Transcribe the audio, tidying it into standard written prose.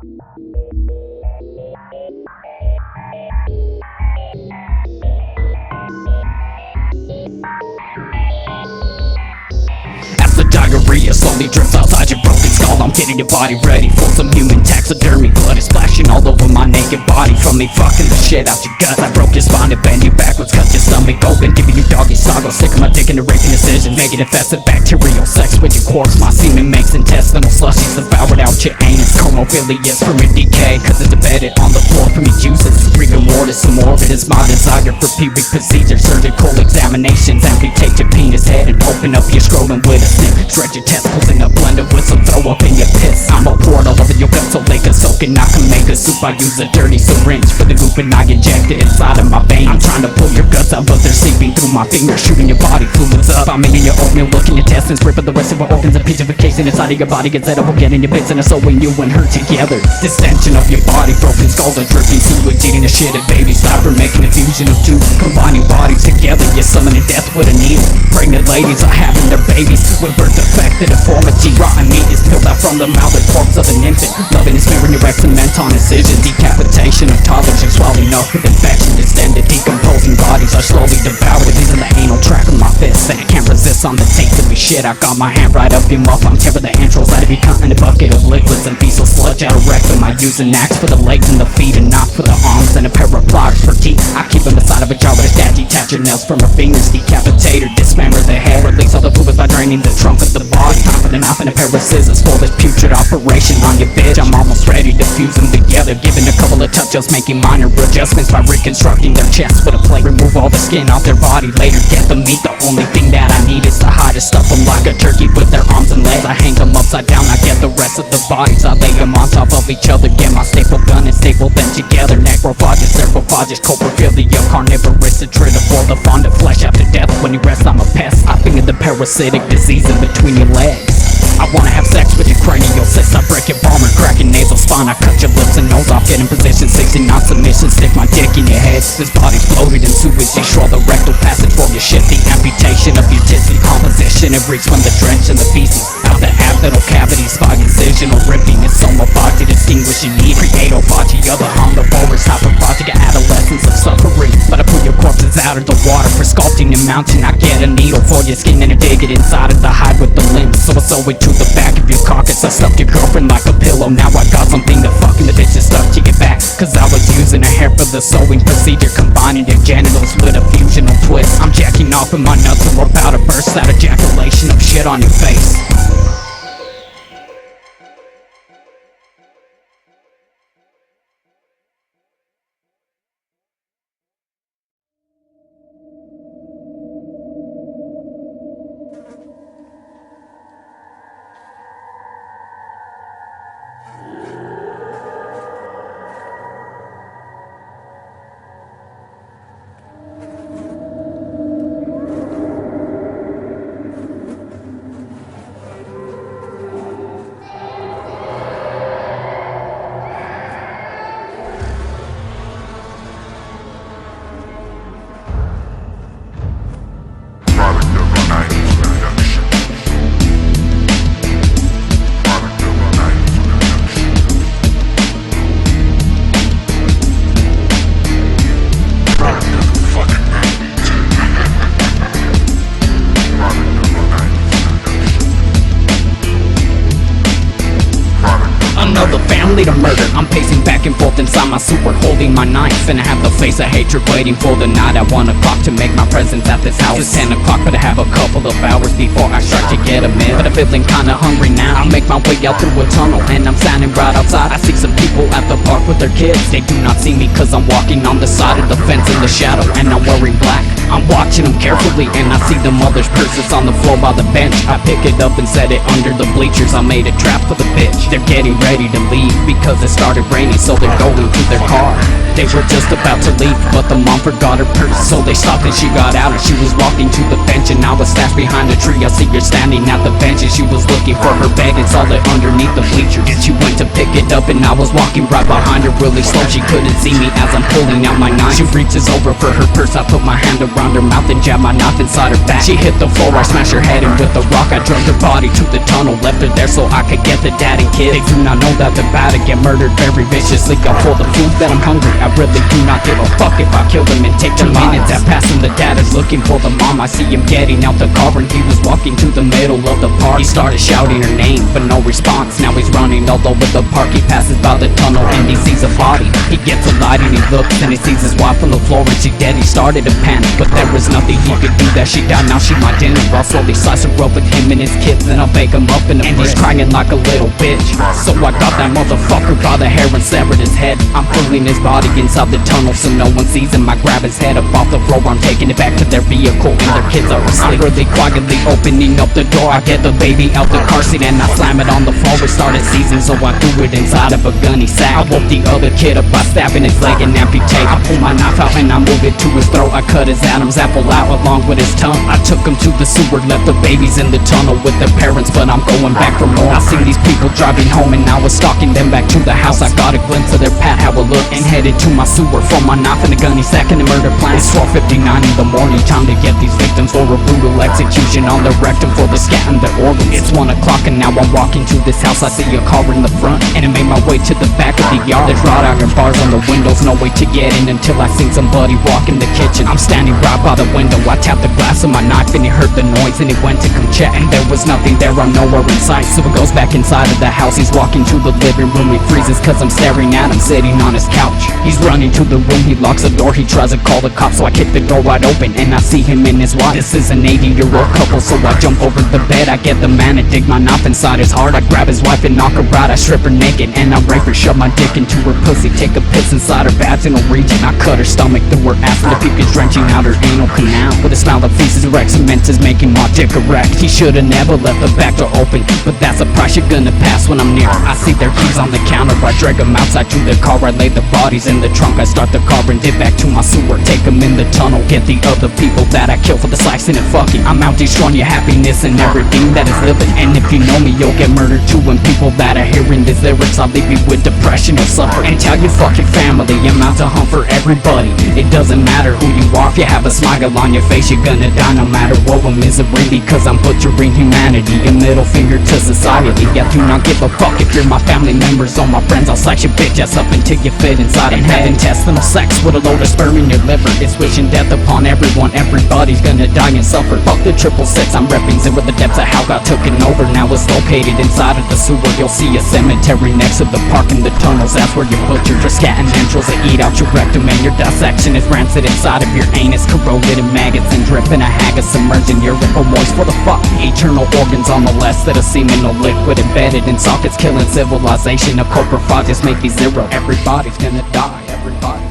As the diarrhea slowly drips outside your broken skull, I'm getting your body ready for some human taxidermy. Blood is splashing all over my naked body from me fucking the shit out your guts. I broke your spine and bend you backwards, cut your stomach open, giving you doggy style. Sticking my dick into raping decision, making infested bacterial sex with your corpse. My semen makes intestinal slushies devoured out your anus. Coprophiliak from your decay, cause it's embedded on the floor from your juices. Rigor mortis, some morbid is my desire for pubic procedures, surgical examinations. Amputate your penis head and open up your scrotum with a snip. Shred your testicles in a blender with some throw up in your piss. I'm a portal over your gut so they can soak and I can make a soup. I use a dirty syringe for the goop and I inject it inside of my vein. I'm trying to pull your guts out but they're seeping through my fingers, shooting your body fluids up. I'm making your oatmeal, looking your intestines, ripping the rest of your organs. A putrefaction inside of your body gets set up, we're getting your bits and it's sewing you and her together. Distension of your body, broken skulls are dripping sewage, eating the shit at baby stopper, making a fusion of two, combining bodies together. You're summoning death with a needle. Pregnant ladies are having their babies with birth defected deformity. Rotten meat is peeled out from the mouth and corpse of an infant. Loving is smearing your cement on incision. Decapitation of toddlers and swallowing up with infection. Extended decomposing bodies are slowly devoured. These are the anal track of my fists and I can't resist on the taste of your shit. I got my hand right up your muff. I'm tearing the entrails out of your cunt in a bucket of liquids and fecal sludge out of rectum. I use an axe for the legs and the feet and not for the arms, and a pair of pliers for teeth. I keep them inside of a jar with a stat. Detach your nails from her fingers, decapitate or dismember the head. Release all the fluids by draining the trunk of the body. Time for the knife and a pair of scissors for this putrid operation on your bitch. I'm almost ready to fuse them together, giving a couple of touch-ups, making minor adjustments by reconstructing their chest with a plate. Remove all the skin off their body, later get the meat. The only thing that I need is to hide and stuff them like a turkey with their arms and legs. I hang them upside down, I get the rest of the bodies. I lay them on top of each other, get my staple gun and staple them together. Necrophagus, serpophagous, coprophiliak, carnivorous, atritivore, the fond of flesh after death. When you rest, I'm a pest. I finger the parasitic disease in between your legs. I wanna have sex with your cranial cyst. I break your palm and crack your nasal spine. I cut your lips and nose off, get in position 60 not submission. Stick my dick in your head. This body's bloated in sewage. Destroy the rectal passage for your shit. The amputation of your tits, decomposition. It reeks from the drench and the feces out the abdominal cavities. By incisional ripping. It's somophagy to distinguish your need. Creatophagy, other omnivores. Hyperphagic adolescence of suffering. But I pull your corpses out of the water for sculpting your mountain. I get a needle for your skin and I dig it inside of the hide with the limbs. So I sew it to the back of your carcass. I stuffed your girlfriend like a pillow. Now I got something to fucking the bitch is stuck to your back. Cause I was using a hair for the sewing procedure, combining your genitals with a fusional twist. I'm jacking off and my nuts are about to burst out. Ejaculation of shit on your face. Another family to murder. I'm pacing back and forth inside my super, holding my knife, and I have the face of hatred waiting for the night at 1 o'clock to make my presence at this house. It's 10 o'clock, but I have a couple of hours before I start to get a minute. But I'm feeling kinda hungry now. I make my way out through a tunnel, and I'm standing right outside. I see some people at the park with their kids. They do not see me cause I'm walking on the side of the fence in the shadow, and I'm wearing black. I'm watching them carefully, and I see the mother's purses on the floor by the bench. I pick it up and set it under the bleachers. I made a trap for the bitch. They're getting ready to leave because it started raining, so they're going to their car. They were just about to leave, but the mom forgot her purse. So they stopped and she got out and she was walking to the bench, and I was stashed behind a tree. I see her standing at the bench and she was looking for her bag and saw it underneath the bleachers. And she went to pick it up and I was walking right behind her really slow. She couldn't see me as I'm pulling out my knife. She reaches over for her purse. I put my hand around her mouth and jabbed my knife inside her back. She hit the floor, I smashed her head in with a rock. I dragged her body to the tunnel, left her there so I could get the dad and kid. They do not know that they're about to get murdered very viciously. I pull the food that I'm hungry. I really do not give a fuck if I kill them and take their minutes. At passing, the dad is looking for the mom. I see him getting out the car and he was walking to the middle of the park. He started shouting her name but no response. Now he's running all over the park. He passes by the tunnel and he sees a body. He gets a light and he looks and he sees his wife on the floor and she's dead. He started to panic but there was nothing he could do. That she died, now she my dinner. I'll slowly slice her up with him and his kids, then I'll bake him up in a and he's crying like a little bitch. So I got that motherfucker by the hair and severed his head. I'm pulling his body inside the tunnel so no one sees him. I grab his head up off the floor. I'm taking it back to their vehicle and their kids are asleep. I'm really quietly opening up the door. I get the baby out the car seat and I slam it on the floor. It started seizing so I threw it inside of a gunny sack. I woke the other kid up by stabbing his leg and amputate. I pull my knife out and I move it to his throat. I cut his Adam's apple out along with his tongue. I took him to the sewer, left the babies in the tunnel with their parents, but I'm going back for more. I seen these people driving home and I was stalking them back to the house. I got a glimpse of their pad, how it looked, and headed to my sewer for my knife and a gunny sack and a murder plan. It's 12:59 in the morning, time to get these victims for a brutal execution on the rectum for the scat and their organs. It's 1 o'clock and now I'm walking to this house. I see a car in the front and I made my way to the back of the yard. There's wrought iron bars on the windows, no way to get in until I seen somebody walk in the kitchen. I'm standing right by the window. I tapped the glass of my knife and he heard the noise and he went to come check, and there was nothing there. I'm nowhere in sight. So he goes back inside of the house. He's walking to the living room. He freezes cause I'm staring at him sitting on his couch. He's running to the room. He locks the door. He tries to call the cops, so I kick the door wide open and I see him and his wife. This is an 80-year-old couple, so I jump over the bed. I get the man and dig my knife inside his heart. I grab his wife and knock her out. I strip her naked and I rape her, shove my dick into her pussy, take a piss inside her vaginal region. I cut her stomach through her ass with the puke drenching out her anal canal. With a smell of feces, erect cement is making my dick erect. He should've never left the back door open, but that's a price you're gonna pass when I'm near. I see their keys on the counter. I drag them outside to the car. I lay the bodies in the trunk. I start the car and dip back to my sewer. Take them in the tunnel. Get the other people that I killed for the slicing and fucking. I'm out destroying your happiness and everything that is living. And if you know me, you'll get murdered too. When people that are hearing these lyrics, I'll leave you with depression or suffer. And tell your fucking family I'm out to hunt for everybody. It doesn't matter who you are. If you have a smile on your face, you're gonna die no matter what. With misery, because I'm butchering humanity. A middle finger to society. I do not give a fuck if you're my family members or my friends. I'll slice your bitch ass up until you fit inside and have intestinal sex with a load of sperm in your liver. It's wishing death upon everyone. Everybody's gonna die and suffer. Fuck the 666. I'm repping zero. The depths of hell got taken over. Now it's located inside of the sewer. You'll see a cemetery next to the park in the tunnels. That's where your butchers are scatting entrails. They eat out your rectum and your dissection is rancid inside of your anus, corroded in maggots and dripping a haggis, submerging your ripple moist for the fuck. Eternal organs on the less that are seminal liquid embedded in sockets, killing civilization. A coprophiliak make you zero. Everybody's gonna die. Everybody.